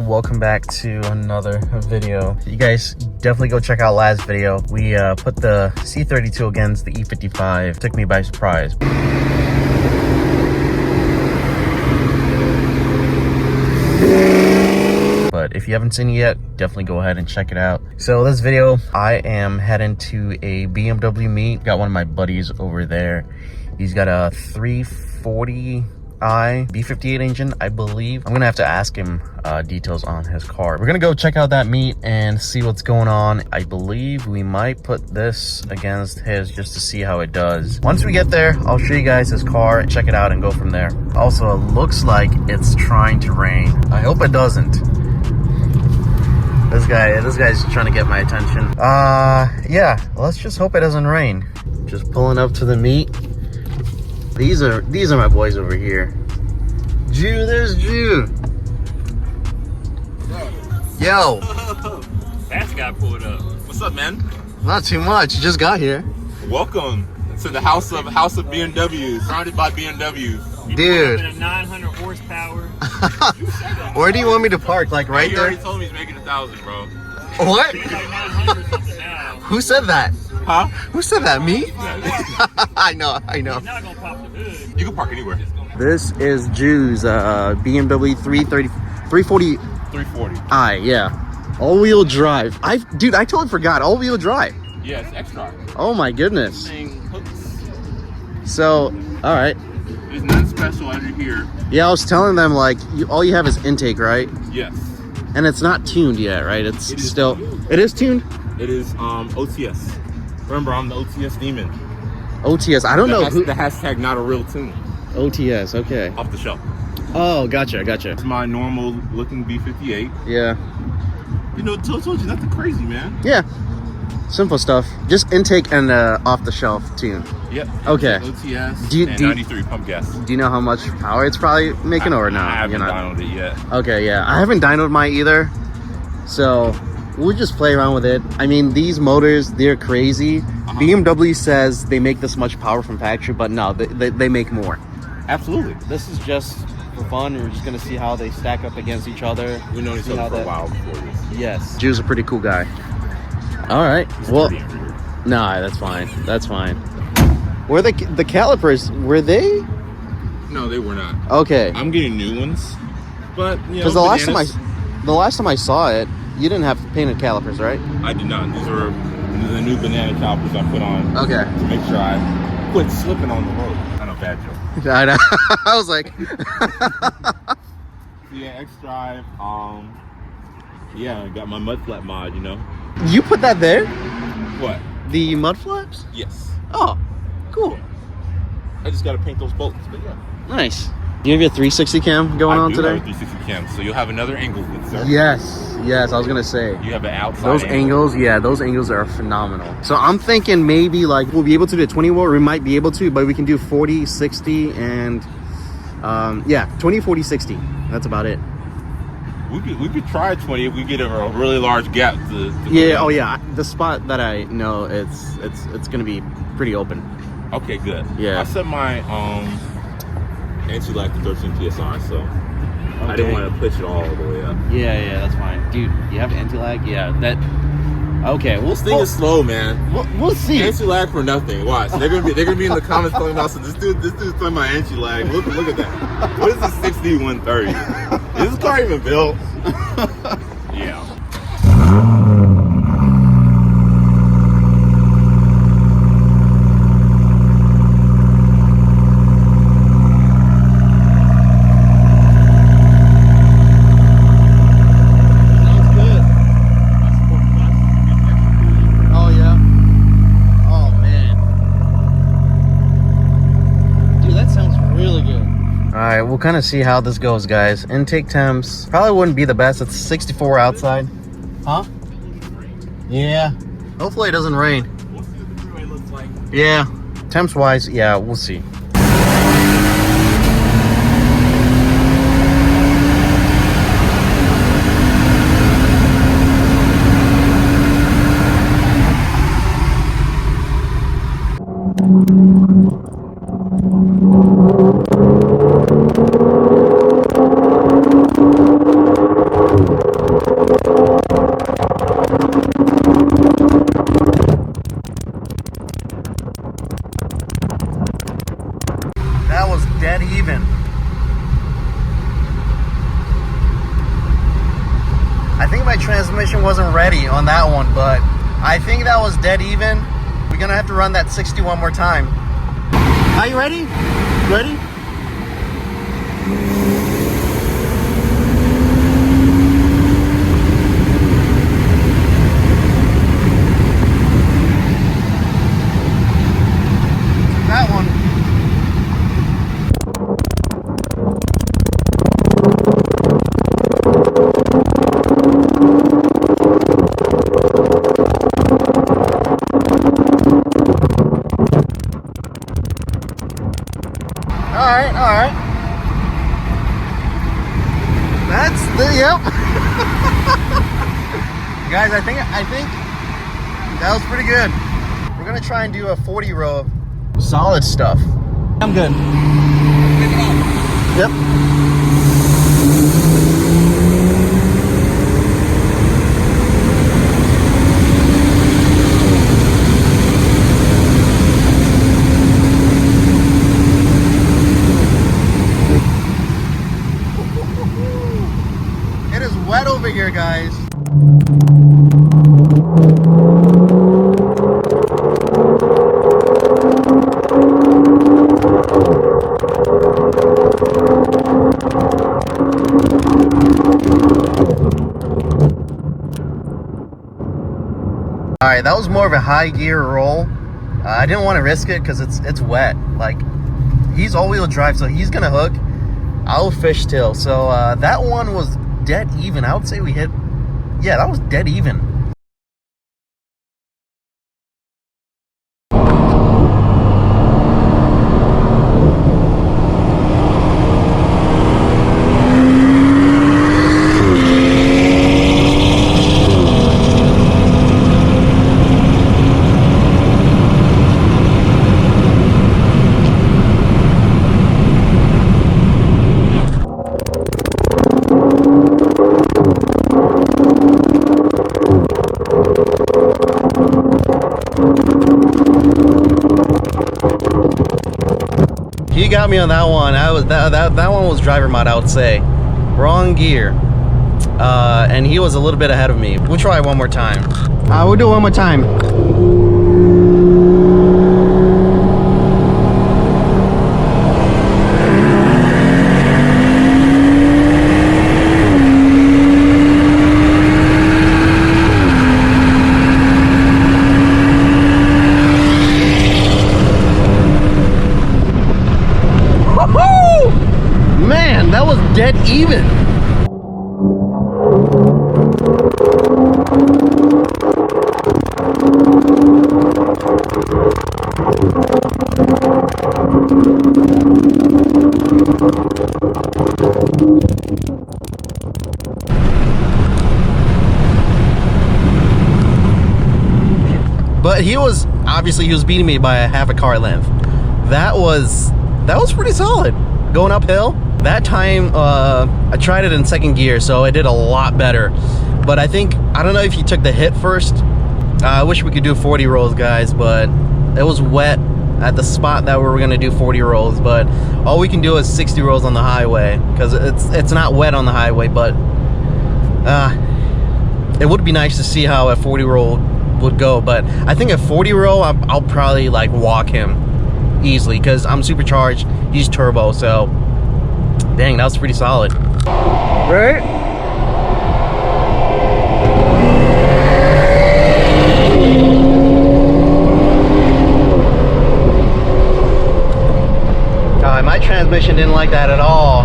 welcome back to another video. You guys definitely go check out last video. We put the C32 against the E55. Took me by surprise. But if you haven't seen it yet, definitely go ahead and check it out. So this video, I am heading to a BMW meet. Got one of my buddies over there. He's got a 340i B58 engine, I believe. I'm gonna have to ask him details on his car. We're gonna go check out that meet and see what's going on. I believe we might put this against his just to see how it does. Once we get there, I'll show you guys his car, check it out, and go from there. Also, it looks like it's trying to rain. I hope it doesn't. This guy's trying to get my attention. Yeah, let's just hope it doesn't rain. Just pulling up to the meet. These are my boys over here. Jew, there's Jew. Yo. That's got pulled up. What's up, man? Not too much. You just got here. Welcome to the house of BMWs, surrounded by BMWs. Dude. A 900 horsepower. Where do you want me to park? Like right He there? already told me he's making 1,000, bro. What? Like 900 something now. Who said that? Huh? Who said that? Me? I know. He's not gonna pop the hood. You can park anywhere. This is Jew's BMW 340i. 340. Yeah. All-wheel drive. I totally forgot. All-wheel drive. Yes, xDrive. Oh my goodness. Thing hooks. So, all right. There's nothing special as you're here. Yeah, I was telling them like all you have is intake, right? Yes. And it's not tuned yet, right? It is still tuned. It is tuned. It is OTS. Remember, I'm the OTS demon. OTS. I don't know who. The hashtag not a real tune. OTS. Okay. Off the shelf. Oh, gotcha. It's my normal looking B58. Yeah. You know, told you nothing crazy, man. Yeah. Simple stuff. Just intake and off the shelf tune. Yep. Okay. OTS. Do you- and do you- 93 pump gas. Do you know how much power it's probably making or not? I haven't You're not- dynoed it yet. Okay, yeah. I haven't dynoed mine either. So we'll just play around with it. I mean, these motors, they're crazy. BMW says they make this much power from factory, but no, they make more. Absolutely. This is just for fun. We're just gonna see how they stack up against each other. We've known each See other how for a that- while before this. Yes. Drew's a pretty cool guy. All right. Well, nah, that's fine. That's fine. Were the calipers, were they? No, they were not. Okay. I'm getting new ones, but you know, Because the last time I saw it, you didn't have painted calipers, right? I did not. These are the new banana calipers I put on Okay. to make sure I quit slipping on the road. I know, bad joke. I know. I was like, Yeah, xDrive. Yeah, I got my mud flap mod. You know. you put that there? What? The mud flaps? Yes. Oh, cool. I just got to paint those bolts, but yeah. Nice. You have your 360 cam going on today? I do have a 360 cam, so you'll have another angle, good sir. Yes, I was gonna say. You have an outside Those angles, yeah, those angles are phenomenal. So I'm thinking maybe like we'll be able to do 20 watt, we might be able to, but we can do 40, 60, and yeah, 20, 40, 60. That's about it. We could try 20 if we get a really large gap to Yeah, oh yeah. The spot that I know it's gonna be pretty open. Okay, good. Yeah. I set my anti-lag to 13 PSI, so I didn't want to push it all the way up. Yeah, that's fine. Dude, you have anti-lag? Yeah, that okay, This thing is slow, man. We'll see. Anti-lag for nothing. Watch. They're gonna be in the comments telling us this dude's playing my anti-lag. Look at that. What is this 6130? Is this car even built? Yeah. Alright, we'll kind of see how this goes, guys. Intake temps probably wouldn't be the best. It's 64 outside. Huh? Yeah. Hopefully it doesn't rain. We'll see what the freeway looks like. Yeah. Temps wise, yeah, we'll see. think my transmission wasn't ready on that one, but I think that was dead even. We're gonna have to run that 60 one more time. Are you ready? Ready? That one. All right. That's the, yep. Guys, I think that was pretty good. We're gonna try and do a 40 row of solid stuff. I'm good. Yep. It is wet over here, guys. Alright, that was more of a high gear roll. I didn't want to risk it because it's wet. Like, he's all-wheel drive, so he's gonna hook. I'll fishtail. So that one was dead even. I would say we hit, yeah, that was dead even. He got me on that one. That one was driver mod, I would say. Wrong gear. And he was a little bit ahead of me. We'll try one more time. We'll do it one more time. Man, that was dead even. But he was beating me by a half a car length. That was pretty solid. Going uphill. That time, I tried it in second gear, so I did a lot better. But I don't know if you took the hit first. I wish we could do 40 rolls, guys, but it was wet at the spot that we were gonna do 40 rolls. But all we can do is 60 rolls on the highway, because it's not wet on the highway. But it would be nice to see how a 40 roll would go. But I think a 40 roll, I'll probably like walk him easily, because I'm supercharged, he's turbo, so dang, that was pretty solid. Right? My transmission didn't like that at all.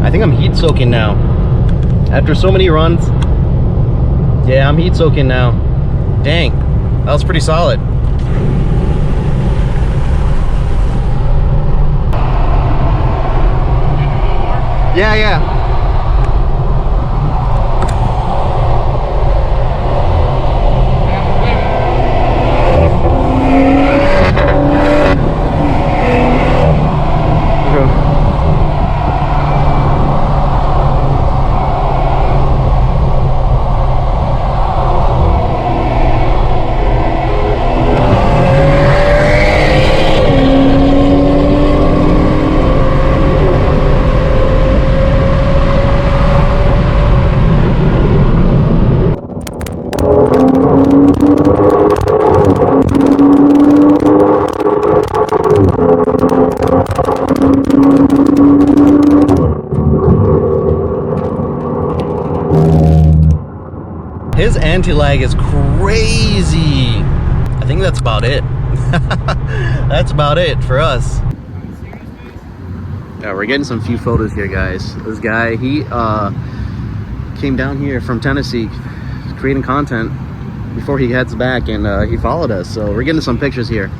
I think I'm heat soaking now. After so many runs, yeah, I'm heat soaking now. Dang, that was pretty solid. Yeah, yeah. His anti-lag is crazy. I think that's about it. That's about it for us. Yeah, we're getting some few photos here, guys. This guy, he came down here from Tennessee creating content before he heads back, and he followed us, so we're getting some pictures here.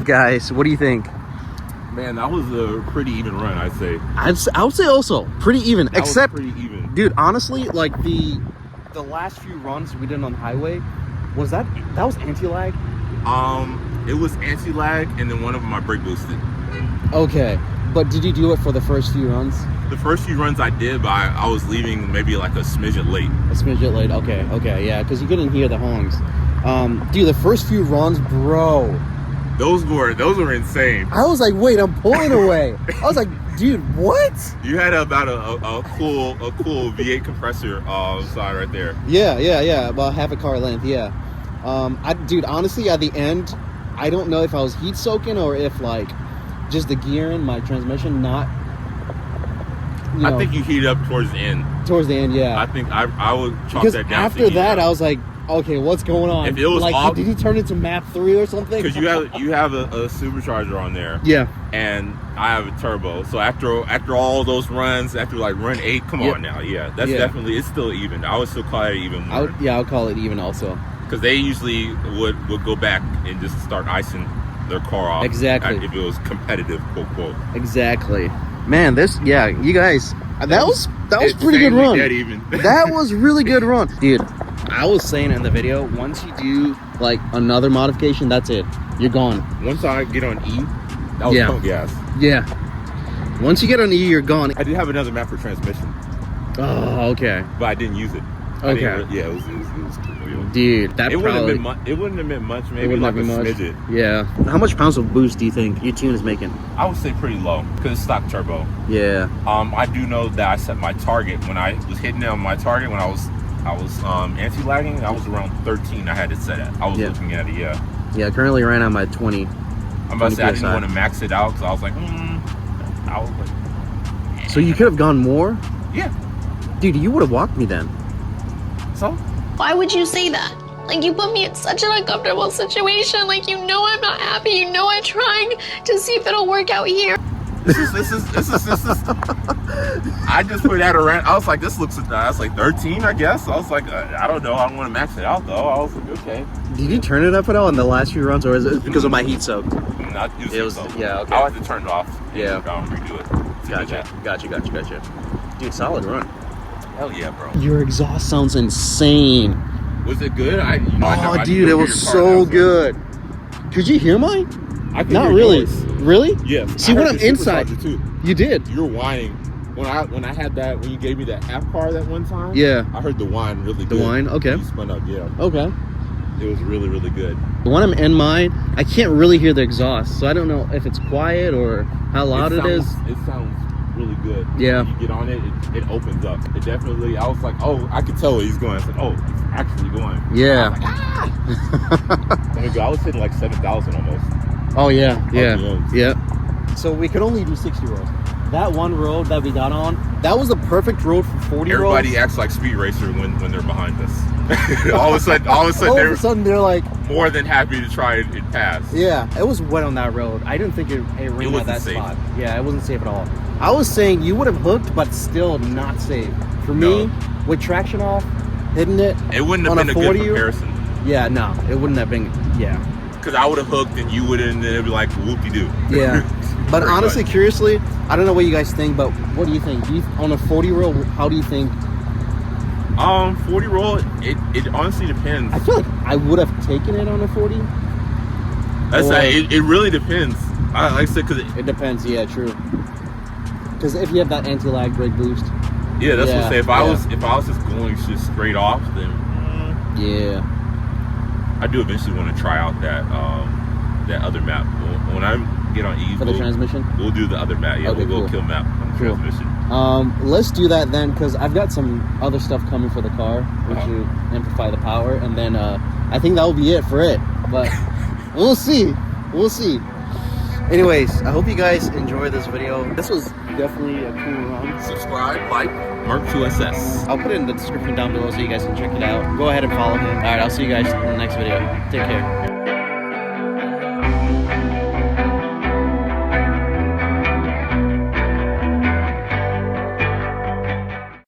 Guys, what do you think? Man, that was a pretty even run, I'd say. I would say also pretty even, That except was pretty even. dude, honestly, like the last few runs we did on the highway, was that was anti-lag? It was anti-lag, and then one of them I brake boosted. Okay, but did you do it for the first few runs? The first few runs I did, but I was leaving maybe like a smidget late. A smidget late. Okay, yeah, because you couldn't hear the honks. Dude, the first few runs, bro, Those were insane. I was like, wait, I'm pulling away. I was like, dude, what? You had about a cool V8 compressor side right there. Yeah, about half a car length. Yeah, dude, honestly, at the end, I don't know if I was heat soaking or if like just the gear in my transmission not. I think you heated up towards the end. Towards the end, yeah. I think I would chalk Because that down. after that, I was like, okay, what's going on? If it was like, off, did he turn into map 3 or something? because you have a supercharger on there. Yeah. And I have a turbo. So after all those runs, after like run 8, come on now, that's definitely, it's still even. I would still call it even more. I would call it even also. Because they usually would go back and just start icing their car off. Exactly. If it was competitive, quote quote. Exactly. Man, you guys, that was pretty good run. Dead even. That was really good run, dude. I was saying in the video, once you do like another modification, that's it. You're gone. Once I get on E, that was pump gas. Yeah. Once you get on E, you're gone. I did have another map for transmission. Oh, okay. But I didn't use it. Okay. It was cool. Dude, that it probably wouldn't have been much. Maybe it wouldn't like have a been much. smidget. Yeah. How much pounds of boost do you think your tune is making? I would say pretty low because it's stock turbo. Yeah. I do know that I set my target when I was hitting it on my target when I was anti-lagging. I was around 13. I had it set at. I was looking at it. Yeah. Currently, right now I'm at 20. I'm about to say I didn't want to max it out because I was like, I was like. So you could have gone more. Yeah. Dude, you would have walked me then. So. Why would you say that? Like, you put me in such an uncomfortable situation. Like, you know I'm not happy. You know I'm trying to see if it'll work out here. This is. I just put that around. I was like, this looks. I was like 13, I guess. I was like, I don't know. I don't want to max it out though. I was like, okay. Did you turn it up at all in the last few runs, or is it because of my heat soak? Not it was. Yeah. Okay. I'll have to turn it off. Yeah. I'll redo it. Gotcha. Dude, solid run. Hell yeah, bro. Your exhaust sounds insane. Was it good? Dude, it was so good. Could you hear mine? I could Not hear really. yours. Really? Yes. See, when I'm inside, too. You did. You were whining. When I had that, when you gave me that half car that one time. Yeah. I heard the whine really good. The whine? Okay. You spun up, yeah. Okay. It was really, really good. When I'm in mine, I can't really hear the exhaust, so I don't know if it's quiet or how loud it is. It sounds really good. Yeah. When you get on it, it opens up. It definitely, I was like, oh, I could tell where he's going. I said, oh, it's actually going. Yeah. I was hitting like 7,000 almost. Oh, yeah. So we could only do 60 roads. That one road that we got on, that was the perfect road for 40 Everybody roads. acts like Speed Racer when they're behind us. all of a sudden, they're like more than happy to try and pass. Yeah, it was wet on that road. I didn't think it rained at that safe. spot. Yeah, it wasn't safe at all. I was saying you would have hooked, but still not safe. For me, with traction off, hitting it, it wouldn't have been a good comparison. Yeah, no, it wouldn't have been. Yeah, because I would have hooked and you wouldn't, and it'd be like whoop-de-doo. Yeah, but honestly, curiously, I don't know what you guys think, but what do you think? On a 40 roll, how do you think? 40 roll, it honestly depends. I feel like I would have taken it on a 40. It really depends. Like I said, because it depends. Yeah, true. Because if you have that anti-lag brake boost. Yeah, that's what I'm saying. If I was just going just straight off, then I do eventually want to try out that other map. When I get on E for the transmission, we'll do the other map. Yeah, okay, we'll go kill map on the transmission. Let's do that then, because I've got some other stuff coming for the car, which will amplify the power, and then I think that will be it for it. But we'll see. We'll see. Anyways, I hope you guys enjoy this video. This was definitely a cool run. Subscribe, like, Merc2SS. I'll put it in the description down below so you guys can check it out. Go ahead and follow him. All right, I'll see you guys in the next video. Take care.